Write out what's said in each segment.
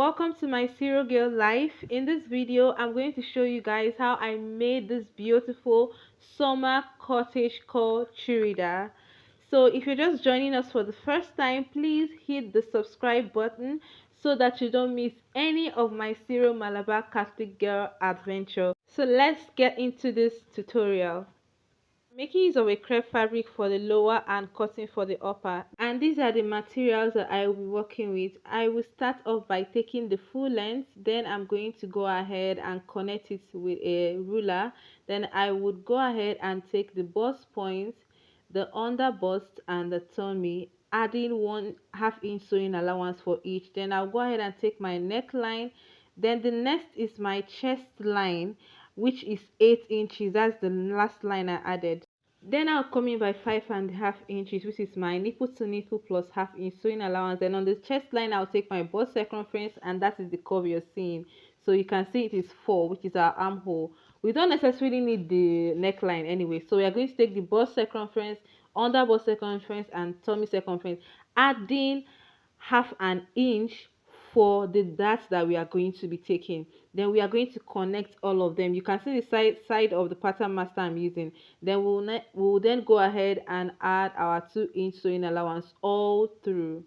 welcome to my Serial Girl life. In this video, I'm going to show you guys how I made this beautiful summer cottage core Churidar. So if you're just joining us for the first time, please hit the subscribe button so that you don't miss any of my Serial Malabar Catholic Girl adventure. So let's get into this tutorial. Making use of a crepe fabric for the lower and cotton for the upper, and these are the materials that I will be working with. I will start off by taking the full length, then I'm going to go ahead and connect it with a ruler. Then I would go ahead and take the bust point, the under bust and the tummy, adding 1/2 inch sewing allowance for each. Then I'll go ahead and take my neckline. Then the next is my chest line, which is 8 inches. That's the last line I added. Then I'll come in by 5.5 inches, which is my nipple to nipple plus 1/2 inch sewing allowance. Then on the chest line, I'll take my bust circumference, and that is the curve you're seeing. So you can see it is 4, which is our armhole. We don't necessarily need the neckline anyway. So we are going to take the bust circumference, under bust circumference, and tummy circumference, adding 1/2 inch for the darts that we are going to be taking. Then we are going to connect all of them. You can see the side of the pattern master I'm using. Then we'll then go ahead and add our 2-inch sewing allowance all through.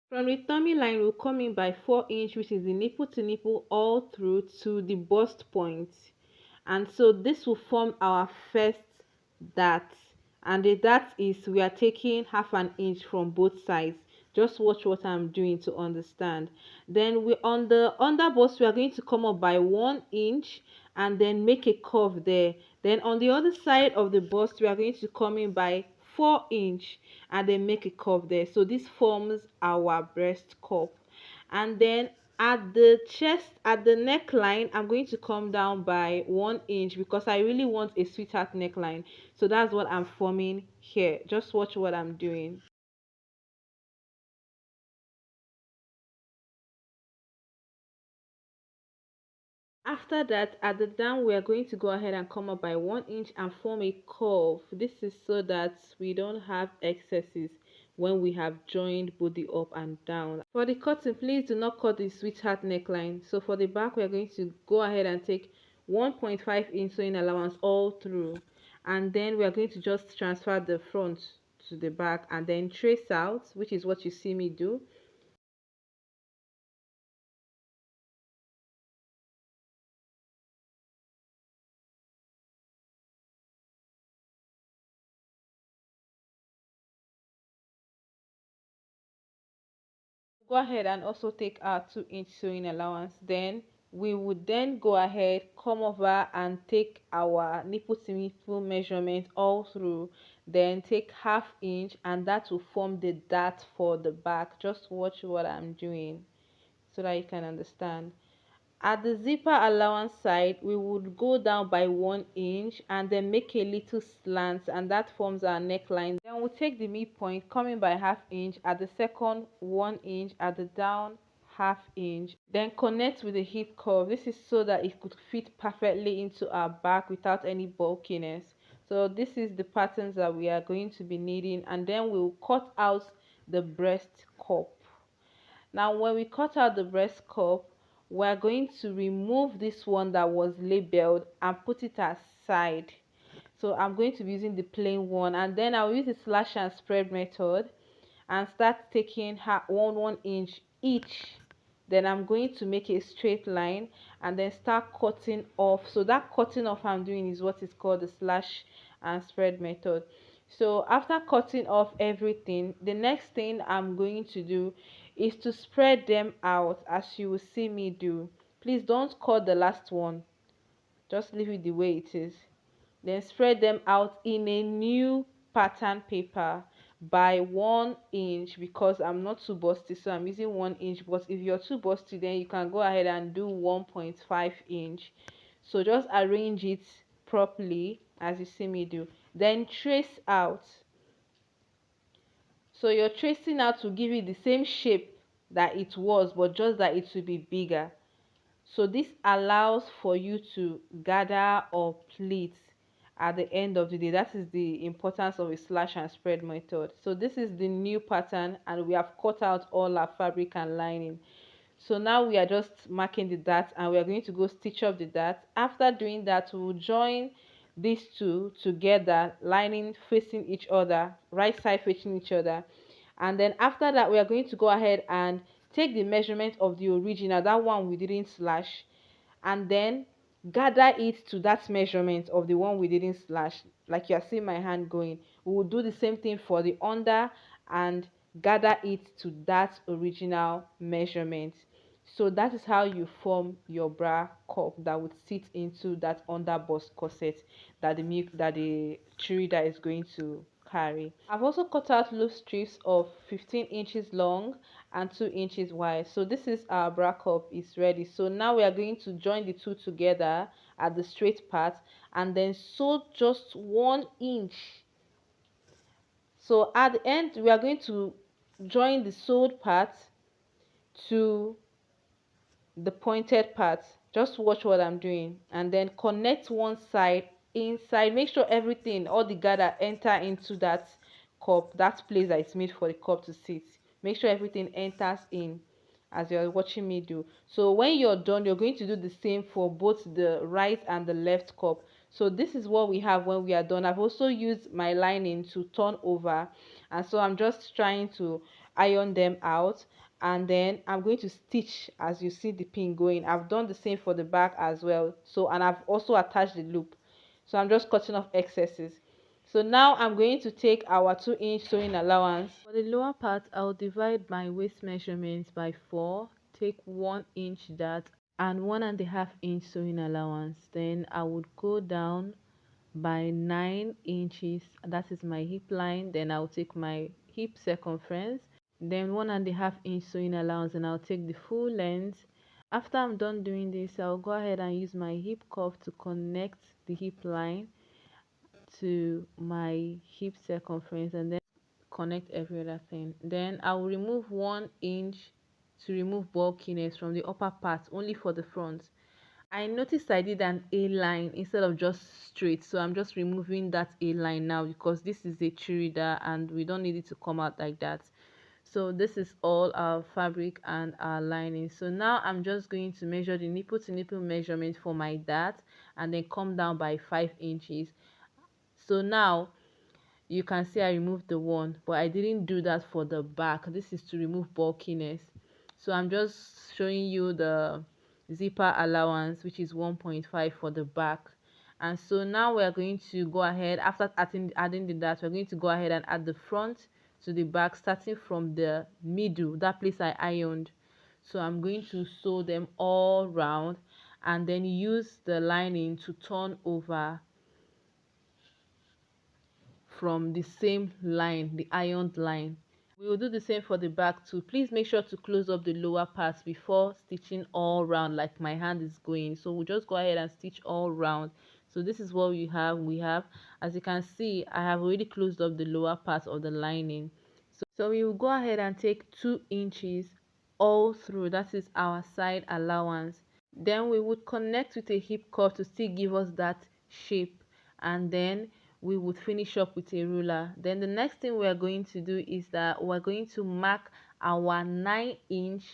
From the tummy line, we'll come in by 4 inch, which is the nipple to nipple all through to the bust point. And so this will form our first dart. And the dart is, we are taking 1/2 inch from both sides. Just watch what I'm doing to understand. Then we on the under bust, we are going to come up by 1 inch and then make a curve there. Then on the other side of the bust, we are going to come in by 4 inch and then make a curve there. So this forms our breast cup. And then at the chest, at the neckline, I'm going to come down by 1 inch because I really want a sweetheart neckline. So that's what I'm forming here. Just watch what I'm doing. After that, at the down, we are going to go ahead and come up by 1 inch and form a curve. This is so that we don't have excesses when we have joined both the up and down. For the cutting, please do not cut the sweetheart neckline. So for the back, we are going to go ahead and take 1.5 inch sewing allowance all through, and then we are going to just transfer the front to the back and then trace out, which is what you see me do. Go ahead and also take our 2-inch sewing allowance. Then we would then go ahead, come over and take our nipple to nipple measurement all through, then take 1/2 inch, and that will form the dart for the back. Just watch what I'm doing so that you can understand. At the zipper allowance side, we would go down by 1 inch and then make a little slant, and that forms our neckline. Then we'll take the midpoint, coming by 1/2 inch at the second 1 inch, at the down 1/2 inch, then connect with the hip curve. This is so that it could fit perfectly into our back without any bulkiness. So this is the patterns that we are going to be needing, and then we'll cut out the breast cup. Now when we cut out the breast cup, we're going to remove this one that was labeled and put it aside. So I'm going to be using the plain one, and then I'll use the slash and spread method and start taking 1 inch each. Then I'm going to make a straight line and then start cutting off. So that cutting off I'm doing is what is called the slash and spread method. So after cutting off everything, the next thing I'm going to do is to spread them out as you will see me do. Please don't cut the last one, just leave it the way it is. Then spread them out in a new pattern paper by 1 inch, because I'm not too busty, so I'm using 1 inch. But if you're too busty, then you can go ahead and do 1.5 inch. So just arrange it properly as you see me do, then trace out. So you're tracing out to give it the same shape that it was, but just that it will be bigger. So this allows for you to gather or pleat at the end of the day. That is the importance of a slash and spread method. So this is the new pattern, and we have cut out all our fabric and lining. So now we are just marking the dart and we are going to go stitch up the dart. After doing that, we will join these two together, lining facing each other, right side facing each other. And then after that, we are going to go ahead and take the measurement of the original, that one we didn't slash, and then gather it to that measurement of the one we didn't slash. Like you are seeing my hand going, we will do the same thing for the under and gather it to that original measurement. So that is how you form your bra cup that would sit into that under bust corset that the Churidar is going to carry. I've also cut out loose strips of 15 inches long and 2 inches wide. So this is our bra cup is ready. So now we are going to join the two together at the straight part and then sew just 1 inch. So at the end we are going to join the sewed part to the pointed part. Just watch what I'm doing and then connect one side inside. Make sure everything, all the gather, enter into that cup, that place that is made for the cup to sit. Make sure everything enters in as you're watching me do. So when you're done, you're going to do the same for both the right and the left cup. So this is what we have when we are done. I've also used my lining to turn over, and so I'm just trying to iron them out, and then I'm going to stitch as you see the pin going. I've done the same for the back as well, so, and I've also attached the loop, so I'm just cutting off excesses. So now I'm going to take our 2-inch sewing allowance. For the lower part, I'll divide my waist measurements by 4, take 1 inch that and 1.5 inch sewing allowance. Then I would go down by 9 inches, that is my hip line. Then I'll take my hip circumference, then 1.5 inch sewing allowance, and I'll take the full length. After I'm done doing this, I'll go ahead and use my hip cuff to connect the hip line to my hip circumference and then connect every other thing. Then I will remove 1 inch to remove bulkiness from the upper part, only for the front. I noticed I did an A line instead of just straight, so I'm just removing that A line now because this is a Churidar and we don't need it to come out like that. So this is all our fabric and our lining. So now I'm just going to measure the nipple to nipple measurement for my dart and then come down by 5 inches. So now you can see I removed the one, but I didn't do that for the back. This is to remove bulkiness. So I'm just showing you the zipper allowance, which is 1.5 for the back. And so now we're going to go ahead, after adding the dart, we're going to go ahead and add the front to the back, starting from the middle, that place I ironed. So I'm going to sew them all round and then use the lining to turn over from the same line, the ironed line. We will do the same for the back too. Please make sure to close up the lower parts before stitching all round like my hand is going. So we'll just go ahead and stitch all round. So this is what we have, as you can see, I have already closed up the lower part of the lining. So we will go ahead and take 2 inches all through, that is our side allowance. Then we would connect with a hip cuff to still give us that shape, and then we would finish up with a ruler. Then the next thing we are going to do is that we're going to mark our 9-inch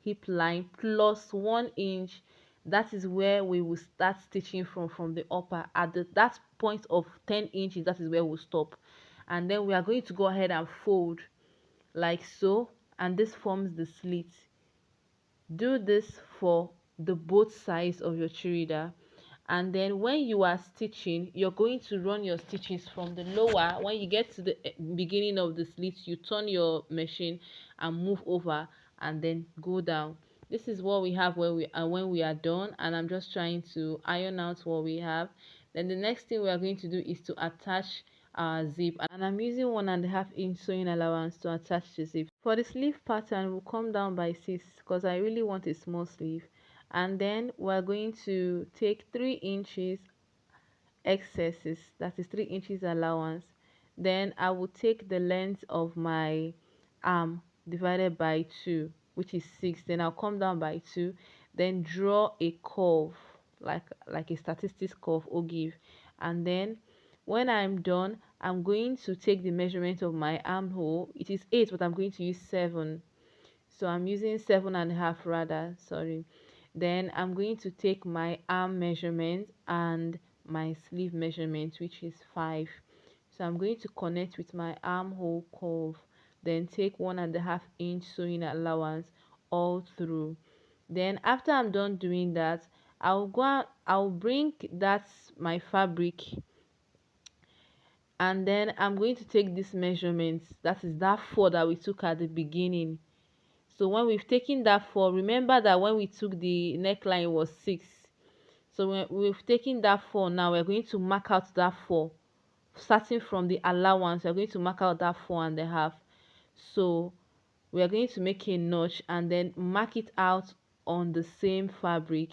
hip line plus 1 inch. That is where we will start stitching from the upper. At that point of 10 inches, that is where we'll stop, and then we are going to go ahead and fold like so, and this forms the slit. Do this for the both sides of your Churidar, and then when you are stitching, you're going to run your stitches from the lower. When you get to the beginning of the slit, you turn your machine and move over and then go down. This is what we have when we are done, and I'm just trying to iron out what we have. Then the next thing we are going to do is to attach our zip, and I'm using 1.5 inch sewing allowance to attach the zip. For the sleeve pattern, we'll come down by 6 because I really want a small sleeve, and then we're going to take 3 inches excesses, that is 3 inches allowance. Then I will take the length of my arm divided by 2, which is 6. Then I'll come down by 2, then draw a curve like a statistics curve or give, and then when I'm done, I'm going to take the measurement of my armhole. It is 8, but I'm going to use 7. So I'm using 7.5 rather, sorry. Then I'm going to take my arm measurement and my sleeve measurement, which is 5. So I'm going to connect with my armhole curve, then take 1.5 inch sewing allowance all through. Then after I'm done doing that, I'll bring that's my fabric, and then I'm going to take this measurement, that is that 4 that we took at the beginning. So when we've taken that 4, remember that when we took the neckline it was 6. So when we've taken that 4, now we're going to mark out that 4. Starting from the allowance, we're going to mark out that 4.5. So we are going to make a notch and then mark it out on the same fabric.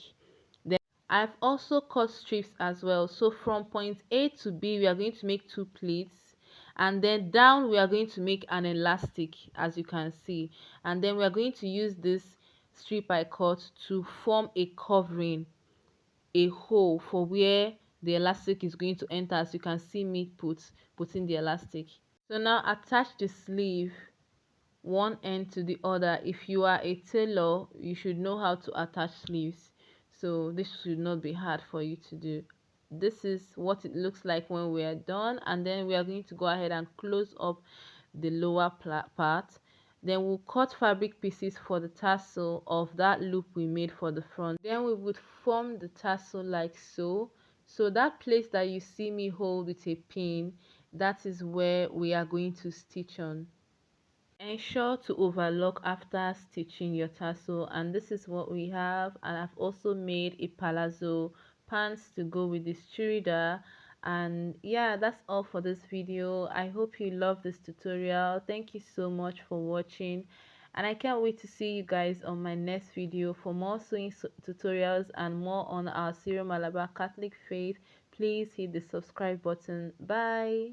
Then I've also cut strips as well. So from point A to B, we are going to make 2 pleats, and then down we are going to make an elastic, as you can see. And then we are going to use this strip I cut to form a covering, a hole for where the elastic is going to enter, as you can see me putting the elastic. So now attach the sleeve one end to the other. If you are a tailor, you should know how to attach sleeves, so this should not be hard for you to do. This is what it looks like when we are done, and then we are going to go ahead and close up the lower part. Then we'll cut fabric pieces for the tassel of that loop we made for the front. Then we would form the tassel like so. So that place that you see me hold with a pin, that is where we are going to stitch on. Ensure to overlock after stitching your tassel, and this is what we have. And I've also made a palazzo pants to go with this churidar. And yeah, that's all for this video. I hope you love this tutorial. Thank you so much for watching, and I can't wait to see you guys on my next video. For more sewing tutorials and more on our Syro Malabar Catholic faith, please hit the subscribe button. Bye.